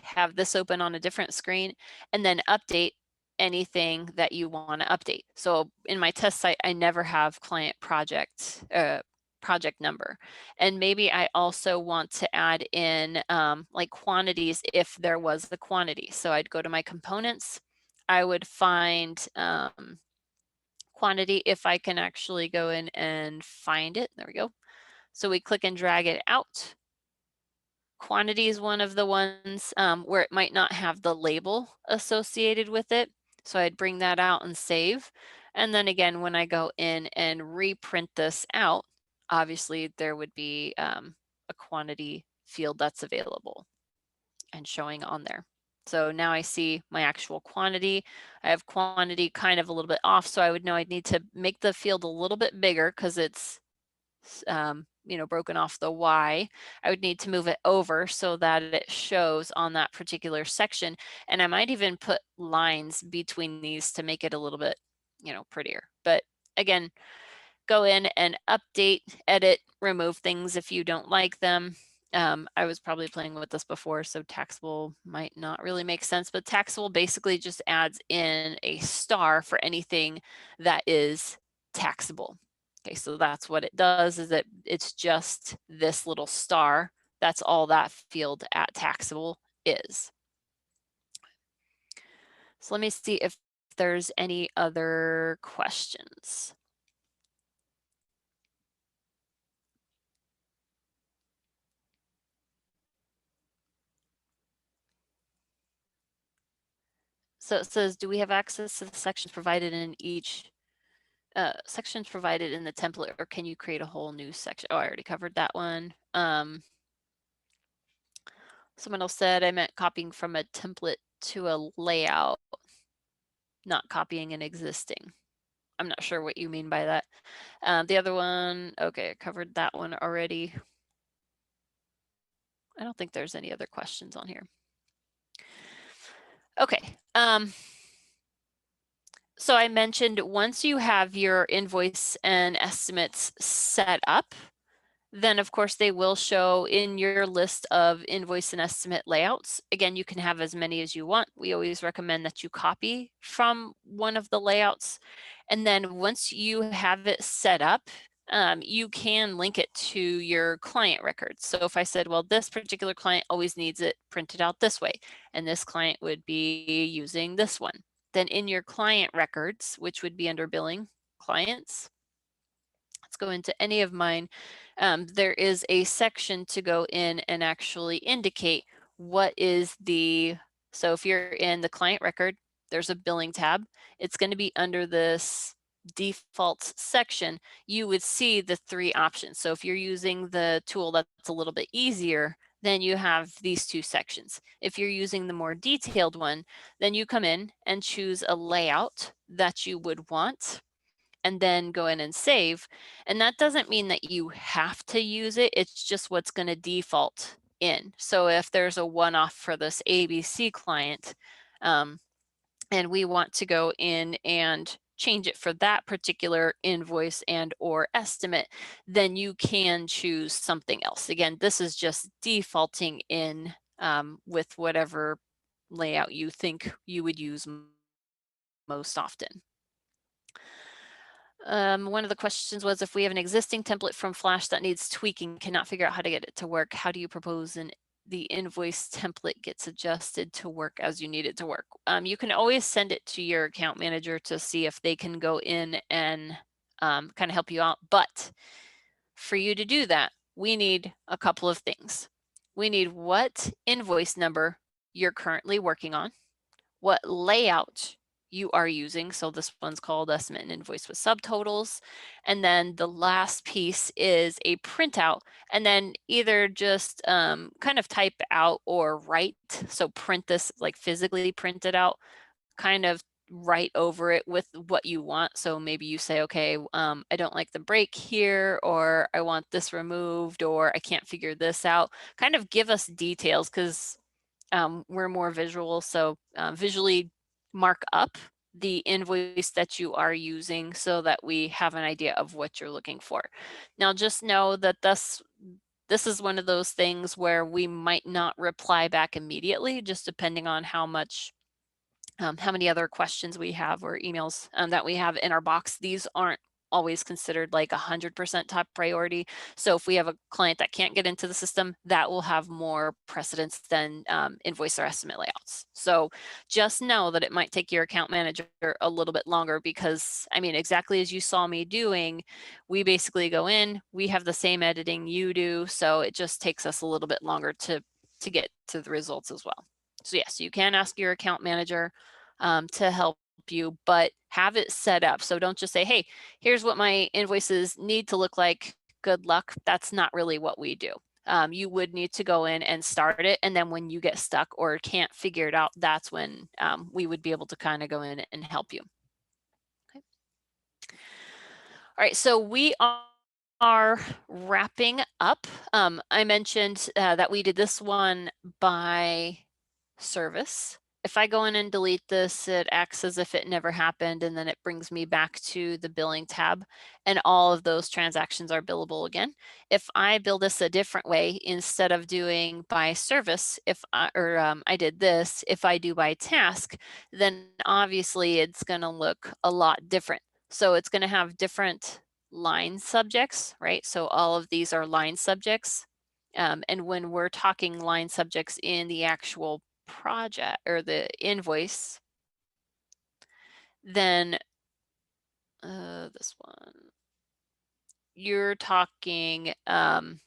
have this open on a different screen and then update anything that you want to update. So in my test site, I never have client project number. And maybe I also want to add in like quantities if there was the quantity. So I'd go to my components, I would find quantity if I can actually go in and find it. There we go. So we click and drag it out. Quantity is one of the ones where it might not have the label associated with it. So I'd bring that out and save. And then again, when I go in and reprint this out, obviously there would be a quantity field that's available and showing on there. So now I see my actual quantity. I have quantity kind of a little bit off, so I would know I'd need to make the field a little bit bigger because it's broken off the Y. I would need to move it over so that it shows on that particular section. And I might even put lines between these to make it a little bit, prettier. But again, go in and update, edit, remove things if you don't like them. I was probably playing with this before, so taxable might not really make sense, but taxable basically just adds in a star for anything that is taxable. Okay, so that's what it does, is that it's just this little star. That's all that field at taxable is. So let me see if there's any other questions. So it says, do we have access to the sections provided in each sections provided in the template, or can you create a whole new section? Oh, I already covered that one. Someone else said I meant copying from a template to a layout, not copying an existing. I'm not sure what you mean by that. The other one, okay, I covered that one already. I don't think there's any other questions on here. Okay. So I mentioned once you have your invoice and estimates set up, then of course they will show in your list of invoice and estimate layouts. Again, you can have as many as you want. We always recommend that you copy from one of the layouts. And then once you have it set up, you can link it to your client records. So if I said, well, this particular client always needs it printed out this way, and this client would be using this one, then in your client records, which would be under billing clients, let's go into any of mine, there is a section to go in and actually indicate what is so if you're in the client record, there's a billing tab. It's going to be under this defaults section. You would see the three options. So if you're using the tool that's a little bit easier, then you have these two sections. If you're using the more detailed one, then you come in and choose a layout that you would want, and then go in and save. And that doesn't mean that you have to use it. It's just what's going to default in. So if there's a one-off for this ABC client, and we want to go in and change it for that particular invoice and or estimate, then you can choose something else. Again, this is just defaulting in with whatever layout you think you would use most often. One of the questions was, if we have an existing template from Flash that needs tweaking, cannot figure out how to get it to work, how do you propose the invoice template gets adjusted to work as you need it to work? You can always send it to your account manager to see if they can go in and kind of help you out. But For you to do that, we need a couple of things. We need what invoice number you're currently working on, what layout you are using. So this one's called estimate and invoice with subtotals. And then the last piece is a printout, and then either just kind of type out or write. So print this, like physically print it out, kind of write over it with what you want. So maybe you say, okay, I don't like the break here, or I want this removed, or I can't figure this out. Kind of give us details, because we're more visual. So visually mark up the invoice that you are using so that we have an idea of what you're looking for. Now, just know that this is one of those things where we might not reply back immediately, just depending on how many other questions we have or emails that we have in our box. These aren't always considered like 100% top priority. So if we have a client that can't get into the system, that will have more precedence than invoice or estimate layouts. So just know that it might take your account manager a little bit longer, because I mean, exactly as you saw me doing, we basically go in, we have the same editing you do. So it just takes us a little bit longer to get to the results as well. So yes, you can ask your account manager to help you, but have it set up. So don't just say, hey, here's what my invoices need to look like. Good luck. That's not really what we do. You would need to go in and start it. And then when you get stuck or can't figure it out, that's when we would be able to kind of go in and help you. Okay. All right, so we are wrapping up. I mentioned that we did this one by service. If I go in and delete this, it acts as if it never happened, and then it brings me back to the billing tab, and all of those transactions are billable again. If I build this a different way, instead of doing by service, I did this, if I do by task, then obviously it's going to look a lot different. So it's going to have different line subjects, right? So all of these are line subjects. And when we're talking line subjects in the actual project or the invoice, then this one, you're talking the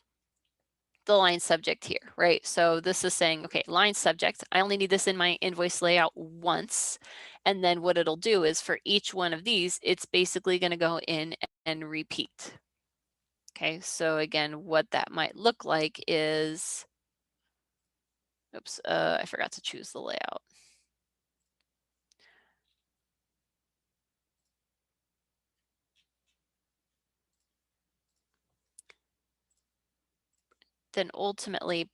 line subject here, right? So this is saying, okay, line subject, I only need this in my invoice layout once. And then what it'll do is for each one of these, it's basically going to go in and repeat. Okay, so again, what that might look like is, oops, I forgot to choose the layout. Then ultimately,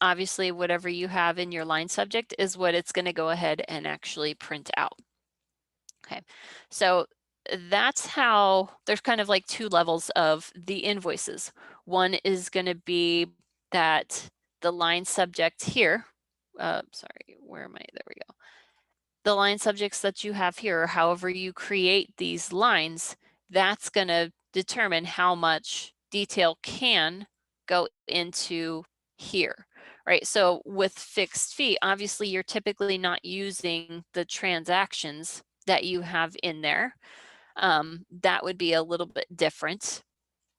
obviously, whatever you have in your line subject is what it's going to go ahead and actually print out. Okay, so that's how there's kind of like two levels of the invoices. One is going to be that the line subject here, sorry, where am I? There we go. The line subjects that you have here, or however you create these lines, that's going to determine how much detail can go into here, right? So with fixed fee, obviously you're typically not using the transactions that you have in there. That would be a little bit different.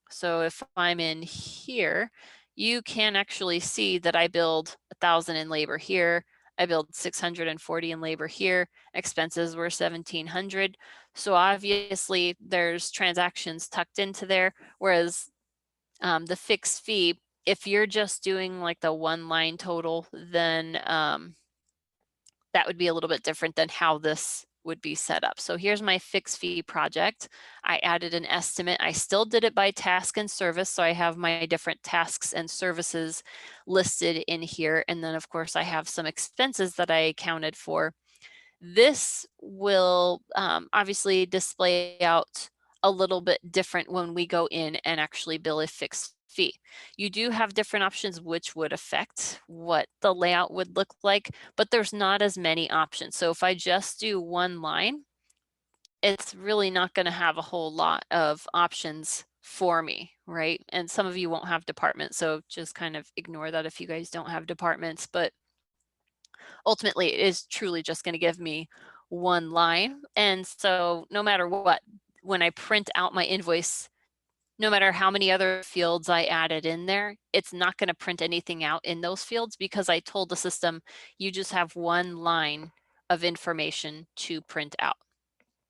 So if I'm in here, you can actually see that I build 1,000 in labor here. I build 640 in labor here. Expenses were 1,700. So obviously there's transactions tucked into there. Whereas the fixed fee, if you're just doing like the one line total, then that would be a little bit different than how this would be set up. So here's my fixed fee project. I added an estimate. I still did it by task and service. So I have my different tasks and services listed in here. And then of course I have some expenses that I accounted for. This will obviously display out a little bit different when we go in and actually bill a fixed fee. You do have different options which would affect what the layout would look like, but there's not as many options. So if I just do one line, it's really not going to have a whole lot of options for me, right? And some of you won't have departments, so just kind of ignore that if you guys don't have departments, but ultimately it is truly just going to give me one line. And so no matter what, when I print out my invoice, no matter how many other fields I added in there, it's not going to print anything out in those fields because I told the system you just have one line of information to print out.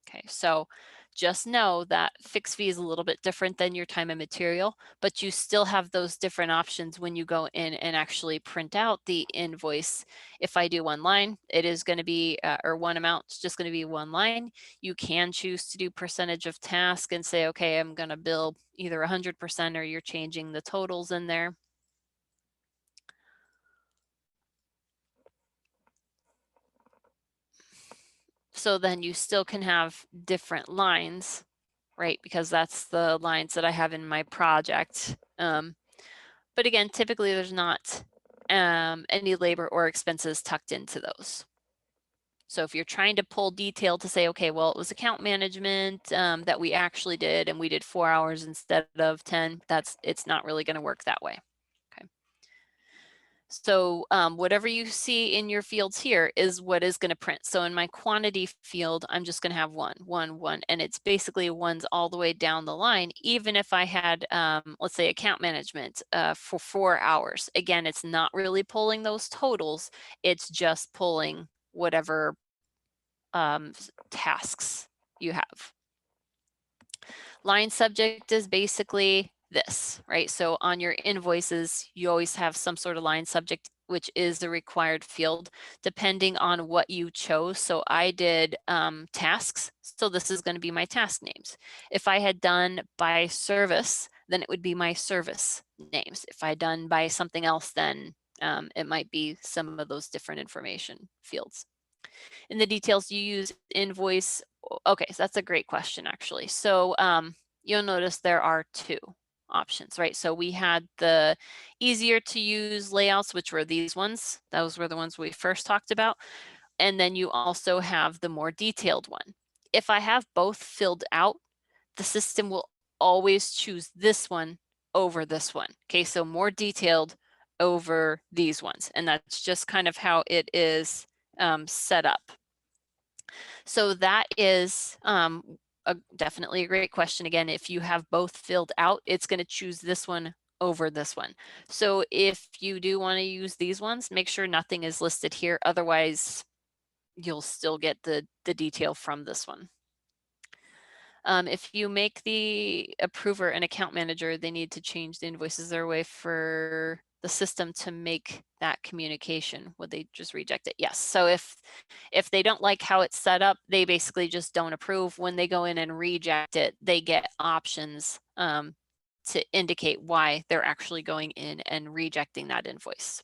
Okay, so just know that fixed fee is a little bit different than your time and material, but you still have those different options when you go in and actually print out the invoice. If I do one line, it is going to be, or one amount, it's just going to be one line. You can choose to do percentage of task and say, okay, I'm going to bill either 100% or you're changing the totals in there. So then you still can have different lines, right? Because that's the lines that I have in my project. But again, typically there's not any labor or expenses tucked into those. So if you're trying to pull detail to say, okay, well, it was account management that we actually did and we did 4 hours instead of 10, it's not really going to work that way. So whatever you see in your fields here is what is going to print. So in my quantity field, I'm just going to have one, and it's basically ones all the way down the line. Even if I had, let's say, account management for 4 hours, again, it's not really pulling those totals. It's just pulling whatever tasks you have. Line subject is basically this, right? So on your invoices, you always have some sort of line subject, which is the required field, depending on what you chose. So I did tasks, so this is going to be my task names. If I had done by service, then it would be my service names. If I had done by something else, then it might be some of those different information fields. In the details, you use invoice. Okay, so that's a great question, actually. So you'll notice there are two options, right? So we had the easier to use layouts, which were these ones. Those were the ones we first talked about. And then you also have the more detailed one. If I have both filled out, the system will always choose this one over this one. Okay, so more detailed over these ones. And that's just kind of how it is set up. So that is definitely a great question. Again, if you have both filled out, it's going to choose this one over this one. So if you do want to use these ones, make sure nothing is listed here. Otherwise, you'll still get the detail from this one. If you make the approver an account manager, they need to change the invoices their way for the system to make that communication. Would they just reject it? Yes. So if they don't like how it's set up, they basically just don't approve. When they go in and reject it, they get options to indicate why they're actually going in and rejecting that invoice.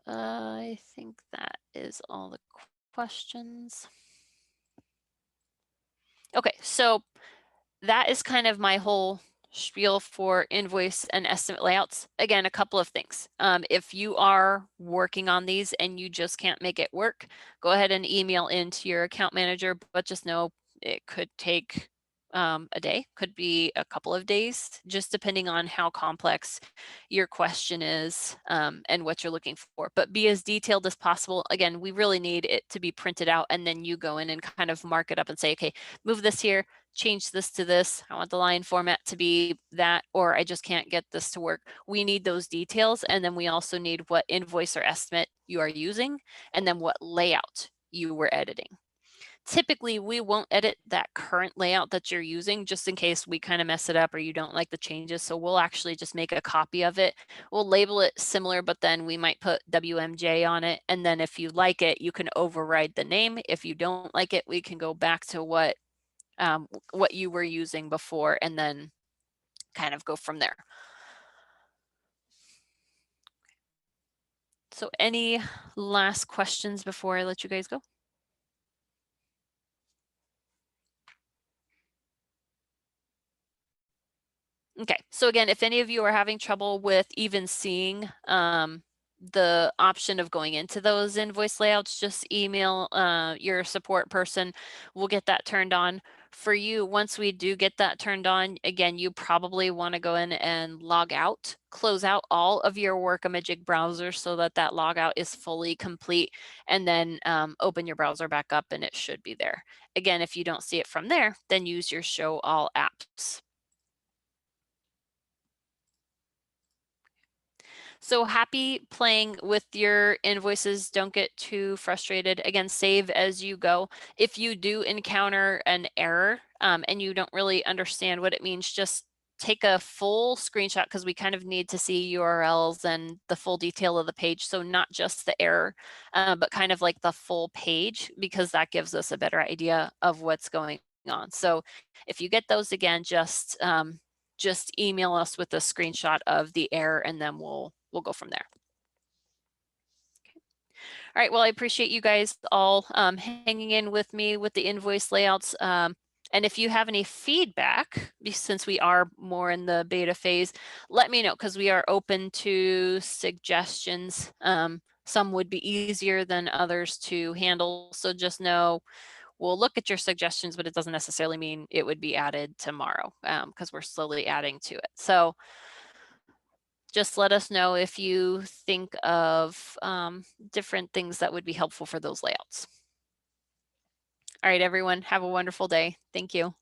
I think that is all the questions. Okay, so that is kind of my whole spiel for invoice and estimate layouts. Again, a couple of things. If you are working on these and you just can't make it work, go ahead and email into your account manager, but just know it could take a day, could be a couple of days, just depending on how complex your question is and what you're looking for. But be as detailed as possible. Again, we really need it to be printed out, and then you go in and kind of mark it up and say, okay, move this here, change this to this. I want the line format to be that, or I just can't get this to work. We need those details. And then we also need what invoice or estimate you are using, and then what layout you were editing. Typically, we won't edit that current layout that you're using just in case we kind of mess it up or you don't like the changes. So we'll actually just make a copy of it. We'll label it similar, but then we might put WMJ on it. And then if you like it, you can override the name. If you don't like it, we can go back to what you were using before and then kind of go from there. So any last questions before I let you guys go? Okay, so again, if any of you are having trouble with even seeing the option of going into those invoice layouts, just email your support person. We'll get that turned on for you. Once we do get that turned on, again, you probably want to go in and log out, close out all of your Workamajig browsers so that that logout is fully complete, and then open your browser back up and it should be there. Again, if you don't see it from there, then use your show all apps. So happy playing with your invoices. Don't get too frustrated. Again, save as you go. If you do encounter an error and you don't really understand what it means, just take a full screenshot because we kind of need to see URLs and the full detail of the page. So not just the error, but kind of like the full page, because that gives us a better idea of what's going on. So if you get those again, just email us with a screenshot of the error and then we'll go from there. All right, well, I appreciate you guys all hanging in with me with the invoice layouts. And if you have any feedback, since we are more in the beta phase, let me know because we are open to suggestions. Some would be easier than others to handle. So just know we'll look at your suggestions, but it doesn't necessarily mean it would be added tomorrow because we're slowly adding to it. So just let us know if you think of different things that would be helpful for those layouts. All right, everyone, have a wonderful day. Thank you.